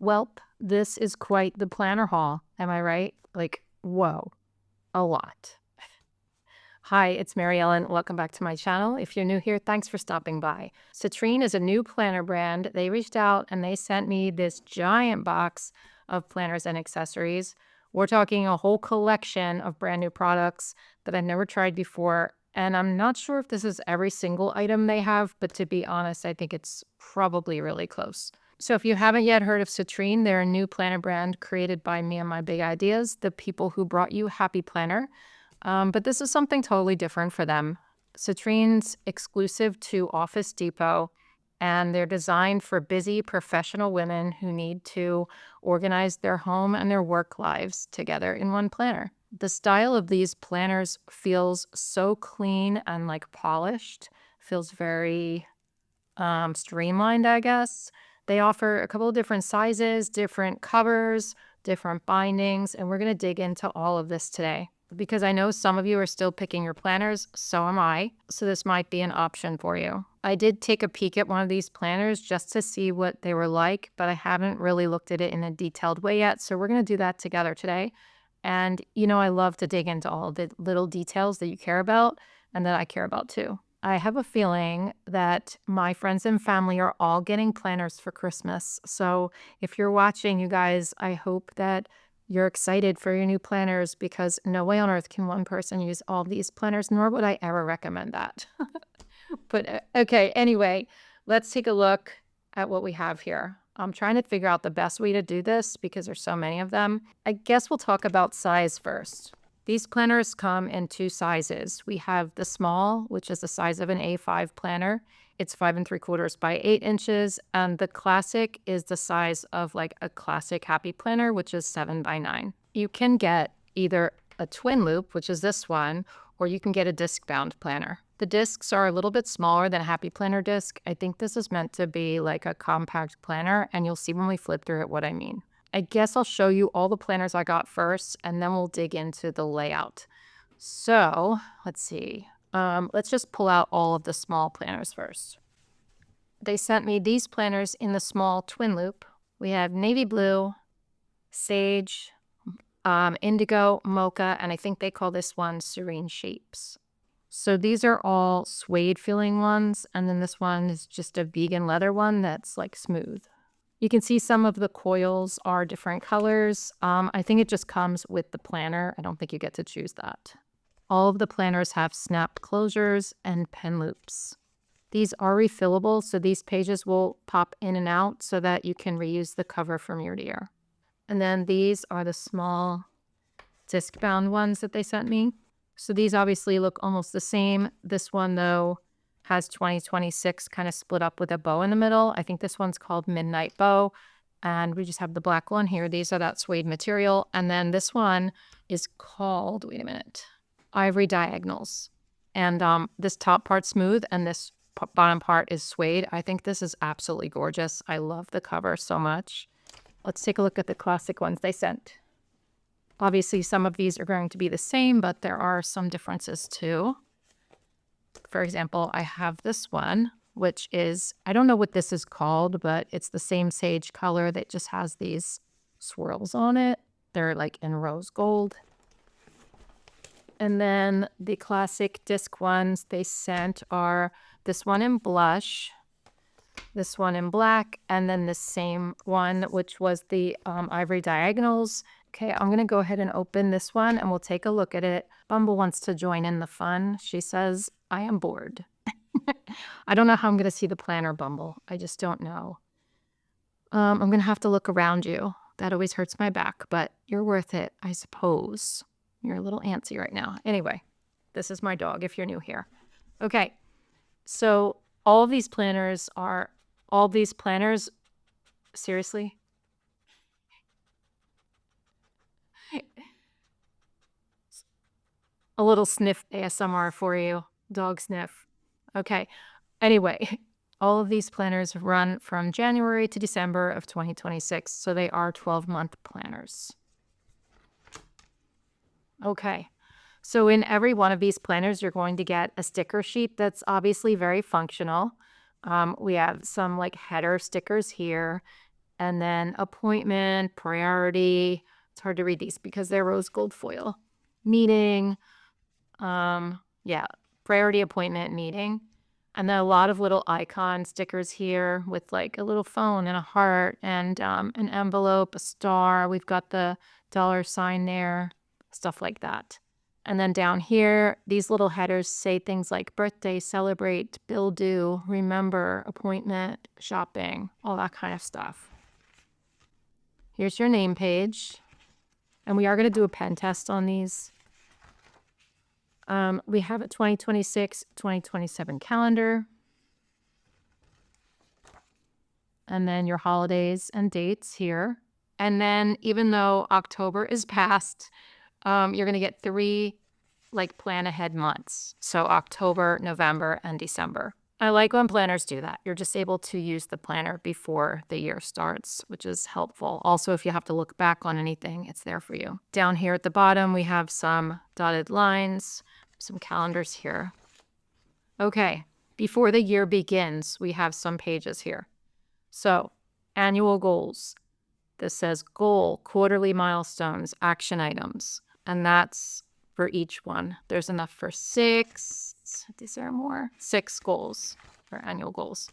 Welp, this is quite the planner haul. Am I right? Like, whoa, a lot. Hi, it's Mary Ellen. Welcome back to my channel. If you're new here, thanks for stopping by. Citrine is a new planner brand. They reached out and they sent me this giant box of planners and accessories. We're talking a whole collection of brand new products that I've never tried before. And I'm not sure if this is every single item they have, but to be honest, I think it's probably really close. So if you haven't yet heard of Citrine, they're a new planner brand created by me and my big ideas, the people who brought you Happy Planner. But this is something totally different for them. Citrine's exclusive to Office Depot, and they're designed for busy professional women who need to organize their home and their work lives together in one planner. The style of these planners feels so clean and like polished, feels very streamlined, I guess. They offer a couple of different sizes, different covers, different bindings, and we're going to dig into all of this today. Because I know some of you are still picking your planners, so am I, so this might be an option for you. I did take a peek at one of these planners just to see what they were like, but I haven't really looked at it in a detailed way yet, so we're going to do that together today. And you know, I love to dig into all the little details that you care about and that I care about too. I have a feeling that my friends and family are all getting planners for Christmas, so if you're watching, you guys, I hope that you're excited for your new planners, because no way on earth can one person use all these planners, nor would I ever recommend that. But okay, anyway, let's take a look at what we have here. I'm trying to figure out the best way to do this because there's so many of them. I guess we'll talk about size first. These planners come in two sizes. We have the small, which is the size of an A5 planner. It's 5 3/4 by 8 inches, and the classic is the size of like a classic Happy Planner, which is 7 by 9. You can get either a twin loop, which is this one, or you can get a disc-bound planner. The discs are a little bit smaller than a Happy Planner disc. I think this is meant to be like a compact planner, and you'll see when we flip through it what I mean. I guess I'll show you all the planners I got first, and then we'll dig into the layout. So let's see. Let's just pull out all of the small planners first. They sent me these planners in the small twin loop. We have navy blue, sage, indigo, mocha, and I think they call this one serene shapes. So these are all suede feeling ones, and then this one is just a vegan leather one that's like smooth. You can see some of the coils are different colors. I think it just comes with the planner. I don't think you get to choose that. All of the planners have snap closures and pen loops. These are refillable, so these pages will pop in and out so that you can reuse the cover from year to year. And then these are the small disc-bound ones that they sent me. So these obviously look almost the same. This one, though, has 2026 kind of split up with a bow in the middle. I think this one's called Midnight Bow, and we just have the black one here. These are that suede material. And then this one is called, wait a minute, Ivory Diagonals. And this top part's smooth and this bottom part is suede. I think this is absolutely gorgeous. I love the cover so much. Let's take a look at the classic ones they sent. Obviously, some of these are going to be the same, but there are some differences too. For example, I have this one, which is, I don't know what this is called, but it's the same sage color that just has these swirls on it. They're like in rose gold. And then the classic disc ones they sent are this one in blush, this one in black, and then the same one, which was the Ivory Diagonals. Okay, I'm going to go ahead and open this one and we'll take a look at it. Bumble wants to join in the fun. She says, I am bored. I don't know how I'm going to see the planner, Bumble. I just don't know. I'm going to have to look around you. That always hurts my back, but you're worth it, I suppose. You're a little antsy right now. Anyway, this is my dog if you're new here. Okay, so all of these planners, seriously? A little sniff ASMR for you, dog sniff. Okay, anyway, all of these planners run from January to December of 2026, so they are 12-month planners. Okay, so in every one of these planners, you're going to get a sticker sheet that's obviously very functional. We have some like header stickers here. and then appointment, priority. It's hard to read these because they're rose gold foil. Meeting, yeah, priority, appointment, meeting. And then a lot of little icon stickers here with like a little phone and a heart and an envelope, a star. We've got the $sign there, stuff like that. And then down here, these little headers say things like birthday, celebrate, bill due, remember, appointment, shopping, all that kind of stuff. Here's your name page. And we are going to do a pen test on these. We have a 2026, 2027 calendar. And then your holidays and dates here. And then even though October is past, you're going to get 3 like plan ahead months. So October, November, and December. I like when planners do that. You're just able to use the planner before the year starts, which is helpful. Also, if you have to look back on anything, it's there for you. Down here at the bottom, we have some dotted lines, some calendars here. Okay, before the year begins, we have some pages here. So, annual goals. This says goal, quarterly milestones, action items, and that's for each one. There's enough for 6. These are more. 6 goals for annual goals.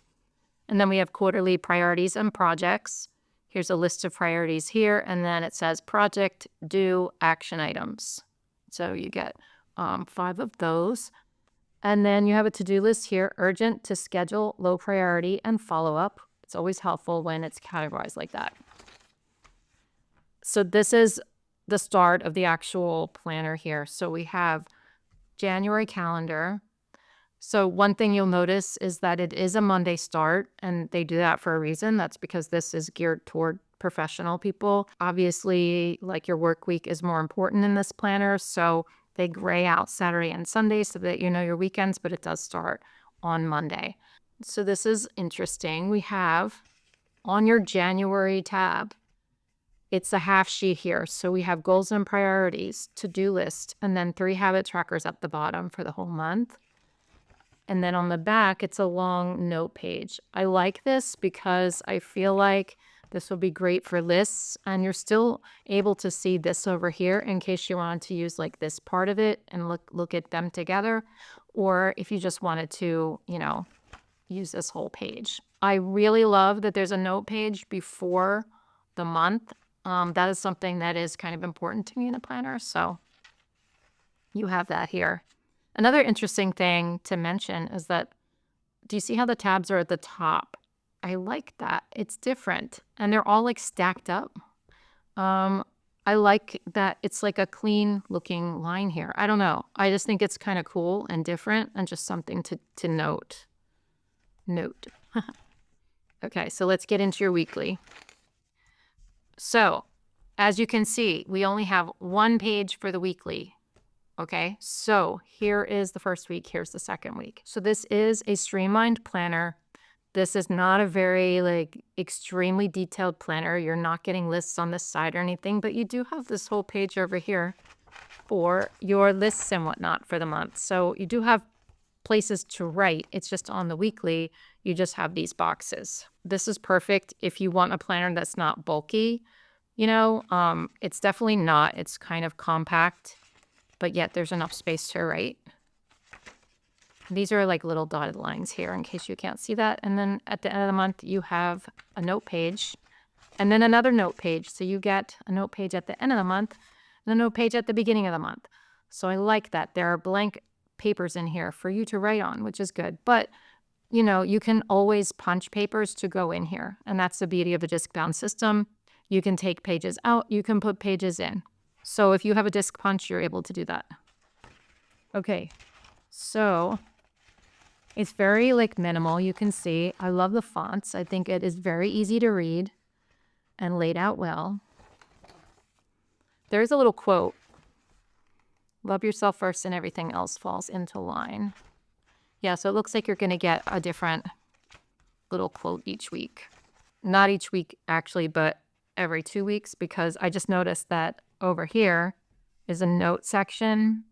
And then we have quarterly priorities and projects. Here's a list of priorities here, and then it says project, due, action items. So you get 5 of those. And then you have a to-do list here, urgent to schedule, low priority, and follow-up. It's always helpful when it's categorized like that. So this is the start of the actual planner here. So we have January calendar. So one thing you'll notice is that it is a Monday start, and they do that for a reason. That's because this is geared toward professional people. Obviously, like your work week is more important in this planner, so they gray out Saturday and Sunday so that you know your weekends, but it does start on Monday. So this is interesting. We have on your January tab, it's a half sheet here. So we have goals and priorities, to-do list, and then 3 habit trackers at the bottom for the whole month. And then on the back, it's a long note page. I like this because I feel like this will be great for lists, and you're still able to see this over here in case you wanted to use like this part of it and look at them together, or if you just wanted to, you know, use this whole page. I really love that there's a note page before the month. That is something that is kind of important to me in a planner, so you have that here. Another interesting thing to mention is that, do you see how the tabs are at the top? I like that. It's different, and they're all like stacked up. I like that it's like a clean looking line here. I don't know. I just think it's kind of cool and different and just something to note. Okay, so let's get into your weekly. So, as you can see, we only have 1 page for the weekly. Okay, so here is the first week, here's the second week. So this is a streamlined planner. This is not a very like extremely detailed planner. You're not getting lists on this side or anything, but you do have this whole page over here for your lists and whatnot for the month. So you do have places to write. It's just on the weekly, you just have these boxes. This is perfect if you want a planner that's not bulky. You know, it's definitely not. It's kind of compact, but yet there's enough space to write. These are like little dotted lines here in case you can't see that. And then at the end of the month, you have a note page and then another note page. So you get a note page at the end of the month and a note page at the beginning of the month. So I like that. There are blank papers in here for you to write on, which is good. But, you know, you can always punch papers to go in here. And that's the beauty of the disc bound system. You can take pages out, you can put pages in. So if you have a disc punch, you're able to do that. Okay, so it's very like minimal. You can see, I love the fonts. I think it is very easy to read and laid out well. There's a little quote. Love yourself first and everything else falls into line. Yeah, so it looks like you're going to get a different little quote each week. Not each week actually, but every 2 weeks, because I just noticed that over here is a note section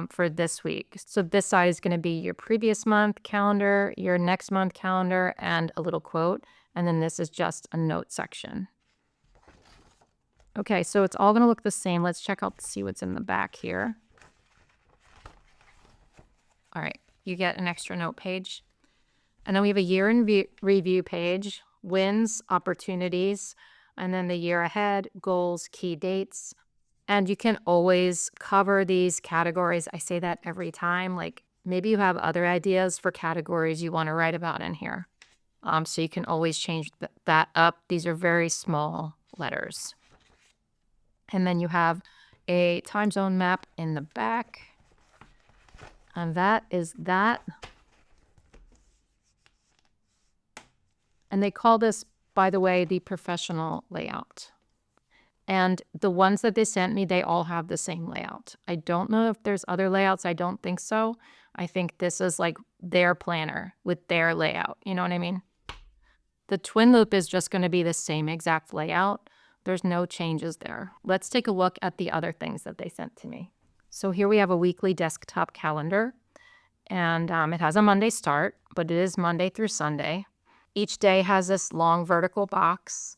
for this week. So this side is going to be your previous month calendar, your next month calendar, and a little quote. And then this is just a note section. Okay, so it's all going to look the same. Let's check out to see what's in the back here. All right, you get an extra note page. And then we have a year in review page, wins, opportunities, and then the year ahead, goals, key dates. And you can always cover these categories. I say that every time. Like maybe you have other ideas for categories you want to write about in here. So you can always change that up. These are very small letters. And then you have a time zone map in the back. And that is that. And they call this, by the way, the professional layout. And the ones that they sent me, they all have the same layout. I don't know if there's other layouts. I don't think so. I think this is like their planner with their layout. You know what I mean? The twin loop is just going to be the same exact layout. There's no changes there. Let's take a look at the other things that they sent to me. So here we have a weekly desktop calendar. And it has a Monday start, but it is Monday through Sunday. Each day has this long vertical box.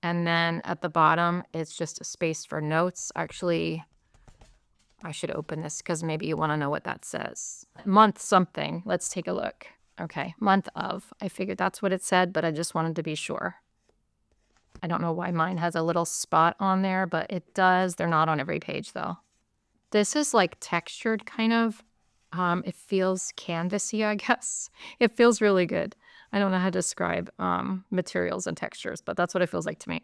And then at the bottom, it's just a space for notes. Actually, I should open this because maybe you want to know what that says. Month something. Let's take a look. Okay, month of. I figured that's what it said, but I just wanted to be sure. I don't know why mine has a little spot on there, but it does. They're not on every page, though. This is like textured kind of. It feels canvasy, I guess. It feels really good. I don't know how to describe materials and textures, but that's what it feels like to me.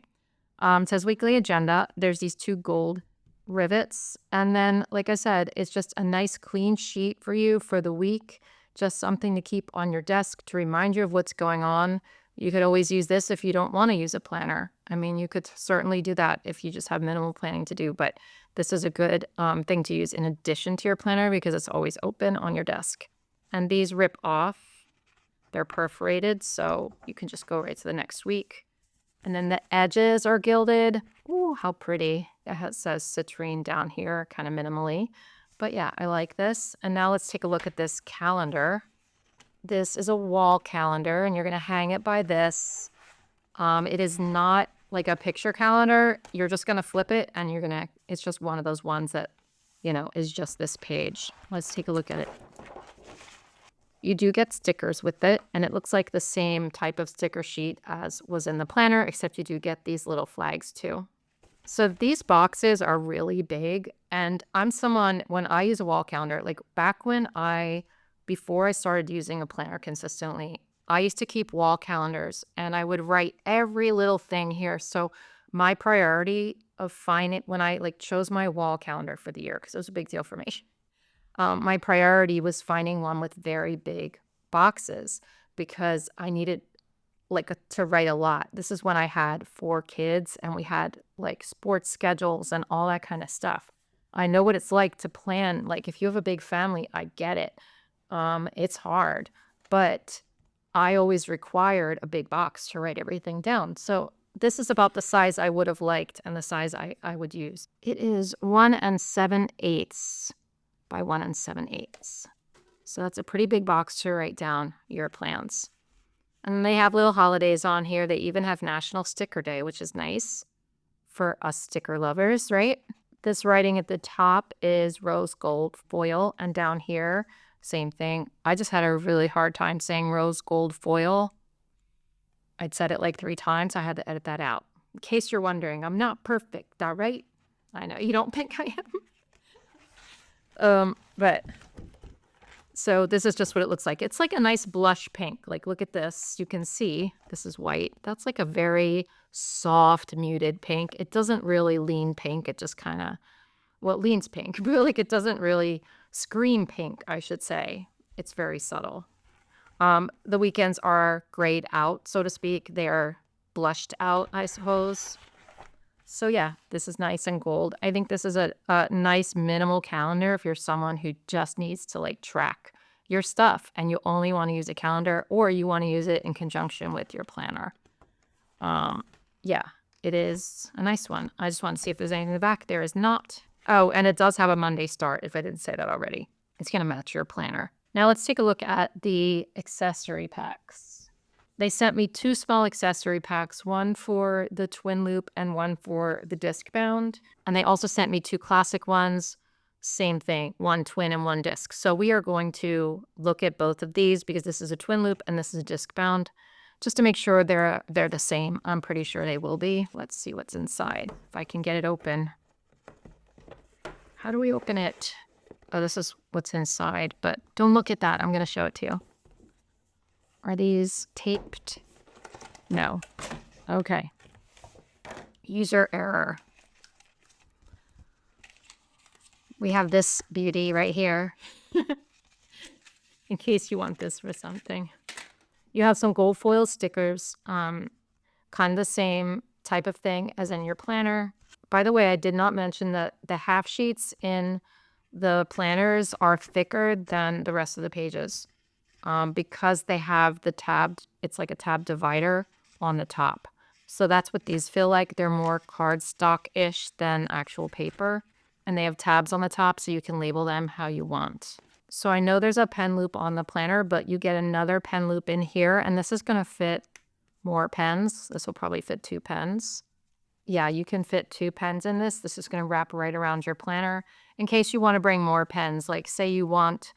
It says weekly agenda. There's these 2 gold rivets. And then, like I said, it's just a nice clean sheet for you for the week. Just something to keep on your desk to remind you of what's going on. You could always use this if you don't want to use a planner. I mean, you could certainly do that if you just have minimal planning to do, but this is a good thing to use in addition to your planner because it's always open on your desk. And these rip off. They're perforated, so you can just go right to the next week. And then the edges are gilded. Ooh, how pretty. It says citrine down here, kind of minimally. But yeah, I like this. And now let's take a look at this calendar. This is a wall calendar, and you're going to hang it by this. It is not like a picture calendar. You're just going to flip it, and it's just one of those ones that, is just this page. Let's take a look at it. You do get stickers with it, and it looks like the same type of sticker sheet as was in the planner, except you do get these little flags too. So these boxes are really big, and I'm someone, when I use a wall calendar, like back before I started using a planner consistently, I used to keep wall calendars, and I would write every little thing here. So my priority of finding, when I chose my wall calendar for the year, because it was a big deal for me, my priority was finding one with very big boxes because I needed to write a lot. This is when I had 4 kids and we had sports schedules and all that kind of stuff. I know what it's like to plan. If you have a big family, I get it. It's hard, but I always required a big box to write everything down. So this is about the size I would have liked and the size I would use. It is 1 7/8 by 1 7/8. So that's a pretty big box to write down your plans. And they have little holidays on here. They even have National Sticker Day, which is nice for us sticker lovers, right? This writing at the top is rose gold foil, and down here, same thing. I just had a really hard time saying rose gold foil. I'd said it 3 times. I had to edit that out. In case you're wondering, I'm not perfect, all right? I know you don't think I am. But so this is just what it looks like. It's like a nice blush pink. Look at this. You can see this is white. That's a very soft, muted pink. It doesn't really lean pink. It just kind of, it leans pink, but it doesn't really scream pink, I should say. It's very subtle. The weekends are grayed out, so to speak. They are blushed out, I suppose. So yeah, this is nice and gold. I think this is a nice minimal calendar if you're someone who just needs to track your stuff and you only want to use a calendar or you want to use it in conjunction with your planner. Yeah, it is a nice one. I just want to see if there's anything in the back. There is not. Oh, and it does have a Monday start if I didn't say that already. It's going to match your planner. Now let's take a look at the accessory packs. They sent me 2 small accessory packs, one for the twin loop and one for the disc bound. And they also sent me 2 classic ones. Same thing, 1 twin and 1 disc. So we are going to look at both of these because this is a twin loop and this is a disc bound, just to make sure they're the same. I'm pretty sure they will be. Let's see what's inside, if I can get it open. How do we open it? Oh, this is what's inside, but don't look at that. I'm going to show it to you. Are these taped? No. Okay. User error. We have this beauty right here. In case you want this for something. You have some gold foil stickers. Kind of the same type of thing as in your planner. By the way, I did not mention that the half sheets in the planners are thicker than the rest of the pages. Because they have the tabbed, it's like a tab divider on the top. So that's what these feel like. They're more cardstock-ish than actual paper. And they have tabs on the top so you can label them how you want. So I know there's a pen loop on the planner, but you get another pen loop in here. And this is going to fit more pens. This will probably fit 2 pens. Yeah, you can fit 2 pens in this. This is going to wrap right around your planner in case you want to bring more pens. Like say you want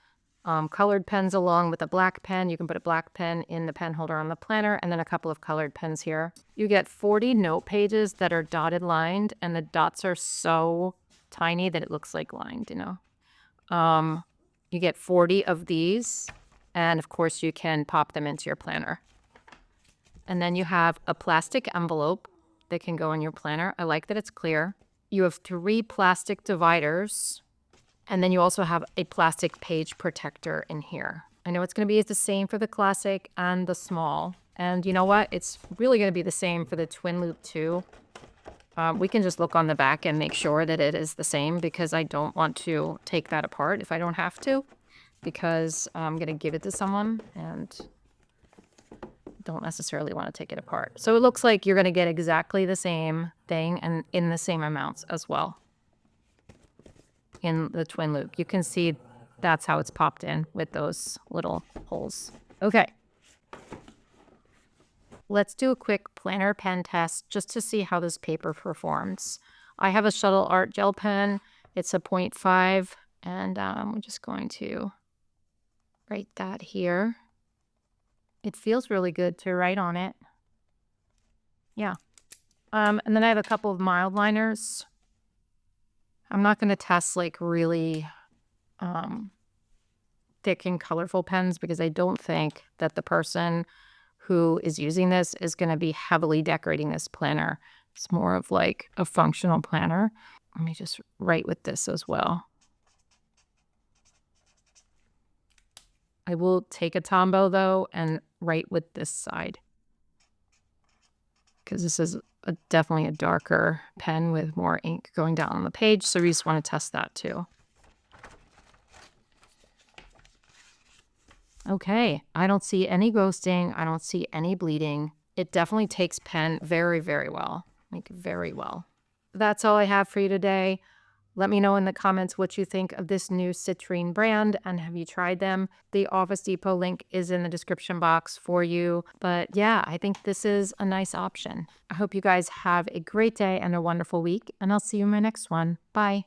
colored pens along with a black pen. You can put a black pen in the pen holder on the planner and then a couple of colored pens here. You get 40 note pages that are dotted lined, and the dots are so tiny that it looks like lined, you know. You get 40 of these, and of course you can pop them into your planner. And then you have a plastic envelope that can go in your planner. I like that it's clear. You have 3 plastic dividers. And then you also have a plastic page protector in here. I know it's going to be the same for the classic and the small. And you know what? It's really going to be the same for the twin loop too. We can just look on the back and make sure that it is the same because I don't want to take that apart if I don't have to. Because I'm going to give it to someone and don't necessarily want to take it apart. So it looks like you're going to get exactly the same thing and in the same amounts as well. In the twin loop, you can see that's how it's popped in with those little holes. Okay, let's do a quick planner pen test just to see how this paper performs. I have a Shuttle Art gel pen. It's a 0.5, and I'm just going to write that here. It feels really good to write on it. Yeah. And then I have a couple of mild liners. I'm not going to test like really thick and colorful pens because I don't think that the person who is using this is going to be heavily decorating this planner. It's more of like a functional planner. Let me just write with this as well. I will take a Tombow though and write with this side because this is definitely a darker pen with more ink going down on the page. So we just want to test that too. Okay, I don't see any ghosting. I don't see any bleeding. It definitely takes pen very, very well. Like very well. That's all I have for you today. Let me know in the comments what you think of this new Citrine brand and have you tried them. The Office Depot link is in the description box for you. But yeah, I think this is a nice option. I hope you guys have a great day and a wonderful week, and I'll see you in my next one. Bye.